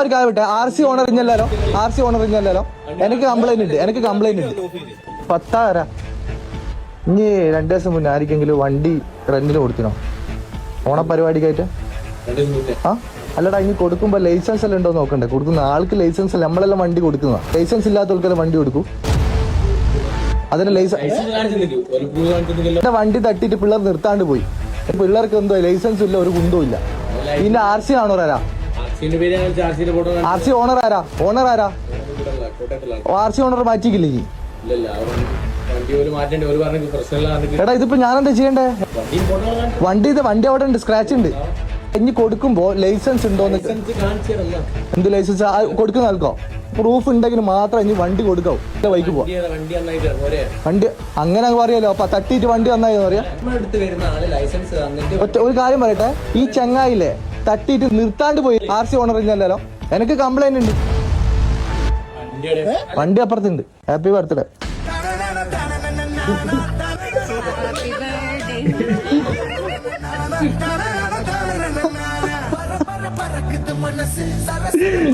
ഒരു കാര്യം വിട്ടെ, RC owner ഇഞ്ഞല്ലോ, എനിക്ക് കംപ്ലൈന്റ് ഉണ്ട്. 10,000 ഇനി 2 ദിവസം മുന്നേ ആർക്കെങ്കിലും വണ്ടി റെന്റിന് കൊടുക്കണോ ഓണപരിപാടിക്കായിട്ട്? ആ അല്ലടാ, ഇനി കൊടുക്കുമ്പോ ലൈസൻസ് എല്ലാം ഉണ്ടോ നോക്കണ്ടേ? കൊടുക്കുന്ന ആൾക്ക് ലൈസൻസ് അല്ല, നമ്മളെല്ലാം വണ്ടി കൊടുക്കുന്ന. ലൈസൻസ് ഇല്ലാത്തവർക്കെല്ലാം വണ്ടി കൊടുക്കും. അതിന് ലൈസൻസ് വണ്ടി തട്ടിയിട്ട് പിള്ളേർ നിർത്താണ്ട് പോയി. പിള്ളേർക്ക് എന്തോ ലൈസൻസും ഇല്ല, ഒരു കുന്തവും ഇല്ല. ഇതിന്റെ RC ആണോ ആരാ? RC ഓണർ ആരാ? RC ഓണർ മാറ്റിക്കില്ലേ? എടാ ഇതിപ്പോ ഞാനെന്താ ചെയ്യണ്ടേ? വണ്ടി അവിടെ ഉണ്ട്, സ്ക്രാച്ച് ഉണ്ട്. ഇനി കൊടുക്കുമ്പോ ലൈസൻസ് ഉണ്ടോന്ന്, എന്ത് ലൈസൻസ് കൊടുക്കുന്ന ആൾക്കോ? പ്രൂഫ് ഉണ്ടെങ്കിൽ മാത്രം ഇനി വണ്ടി കൊടുക്കാവൂ. ബൈക്ക് പോവാ വണ്ടി അങ്ങനെ പറയാലോ. അപ്പൊ തട്ടിയിട്ട് വണ്ടി വന്നായെന്ന് പറയാ. ഒരു കാര്യം പറയട്ടെ, ഈ ചങ്ങായില്ലേ തട്ടിയിട്ട് നിർത്താണ്ട് പോയി. RC ഓണർ ഇല്ലല്ലോ, എനിക്ക് കംപ്ലൈന്റ് ഉണ്ട്. വണ്ടി അപ്പുറത്തുണ്ട്. Happy birthday.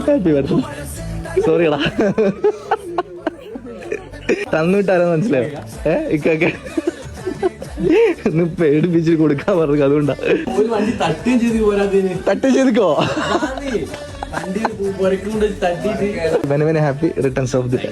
Happy birthday. സോറിയടാ, തന്നിട്ടാരോ മനസ്സിലായോ? ഇക്കൊക്കെ പേടിപ്പിച്ചിട്ട് കൊടുക്കാൻ പറഞ്ഞു. അതുകൊണ്ടാ തട്ടും ചെയ്തിക്കോ. Happy returns of the day.